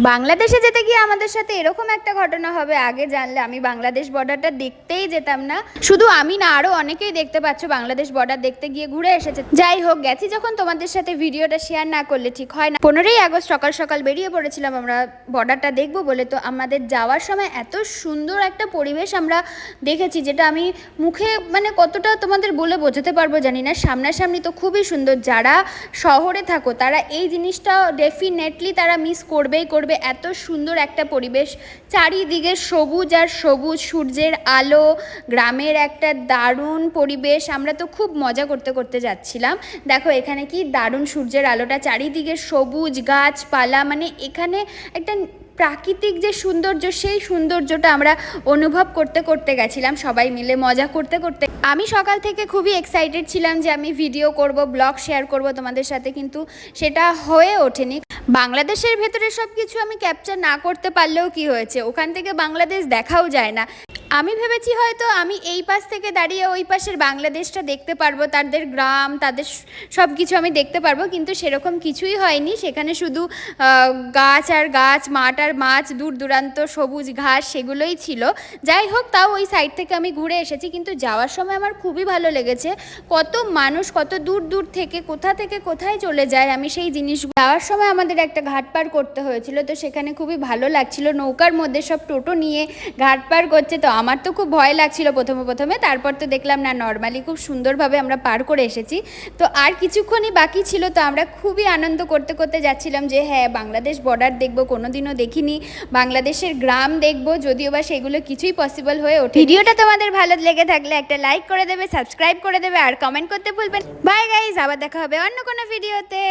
বাংলাদেশে যেতে গিয়ে আমাদের সাথে এরকম একটা ঘটনা হবে আগে জানলে আমি বাংলাদেশ বর্ডারটা দেখতেই যেতাম না। শুধু আমি না, আরো অনেকেই দেখতে পাচ্ছ বাংলাদেশ বর্ডার দেখতে গিয়ে ঘুরে এসেছে। যাই হোক, গেছি যখন তোমাদের সাথে ভিডিওটা শেয়ার না করলে ঠিক হয় না। 15ই আগস্ট সকাল সকাল বেরিয়ে পড়েছিলাম আমরা বর্ডারটা দেখবো বলে। তো আমাদের যাওয়ার সময় এত সুন্দর একটা পরিবেশ আমরা দেখেছি, যেটা আমি মুখে মানে কতটা তোমাদের বলে বোঝাতে পারবো জানি না। সামনাসামনি তো খুবই সুন্দর। যারা শহরে থাকো তারা এই জিনিসটা ডেফিনেটলি তারা মিস করবেই করবে। এত সুন্দর একটা পরিবেশ, চারিদিকে সবুজ আর সবুজ, সূর্যের আলো, গ্রামের একটা দারুণ পরিবেশ। আমরা তো খুব মজা করতে করতে যাচ্ছিলাম। দেখো এখানে কি দারুণ সূর্যের আলোটা, চারিদিকে সবুজ গাছপালা, মানে এখানে একটা প্রাকৃতিক যে সৌন্দর্য, সেই সৌন্দর্যটা আমরা অনুভব করতে করতে গেছিলাম সবাই মিলে মজা করতে করতে। আমি সকাল থেকে খুবই এক্সাইটেড ছিলাম যে আমি ভিডিও করব, ব্লগ শেয়ার করব তোমাদের সাথে, কিন্তু সেটা হয়ে ওঠেনি। বাংলাদেশের ভেতরে সব কিছু আমি ক্যাপচার না করতে পারলেও কি হয়েছে, ওখান থেকে বাংলাদেশ দেখাও যায় না। আমি ভেবেছি হয়তো আমি এই পাশ থেকে দাঁড়িয়ে ওই পাশের বাংলাদেশটা দেখতে পারবো, তাদের গ্রাম, তাদের সব কিছু আমি দেখতে পারবো, কিন্তু সেরকম কিছুই হয়নি। সেখানে শুধু গাছ আর গাছ, মাঠ আর মাছ, দূর দূরান্ত সবুজ ঘাস, সেগুলোই ছিল। যাই হোক, তাও ওই সাইড থেকে আমি ঘুরে এসেছি। কিন্তু যাওয়ার সময় আমার খুবই ভালো লেগেছে। কত মানুষ কত দূর দূর থেকে কোথা থেকে কোথায় চলে যায়, আমি সেই জিনিস যাওয়ার সময় আমাদের একটা ঘাট পার করতে হয়েছিল। তো সেখানে খুবই ভালো লাগছিল, নৌকার মধ্যে সব টোটো নিয়ে ঘাট পার করছে। তো আমার তো খুব ভয় লাগছিল প্রথমে, তারপর তো দেখলাম না, নর্মালি খুব সুন্দরভাবে আমরা পার করে এসেছি। তো আর কিছুক্ষণই বাকি ছিল, তো আমরা খুবই আনন্দ করতে করতে যাচ্ছিলাম যে হ্যাঁ, বাংলাদেশ বর্ডার দেখবো, কোনোদিনও দেখিনি, বাংলাদেশের গ্রাম দেখবো, যদিও বা সেগুলো কিছুই পসিবল হয়ে ওঠে। ভিডিওটা তোমাদের ভালো লেগে থাকলে একটা লাইক করে দেবে, সাবস্ক্রাইব করে দেবে আর কমেন্ট করতে ভুলবেন। বাই গাইজ, আবার দেখা হবে অন্য কোনো ভিডিওতে।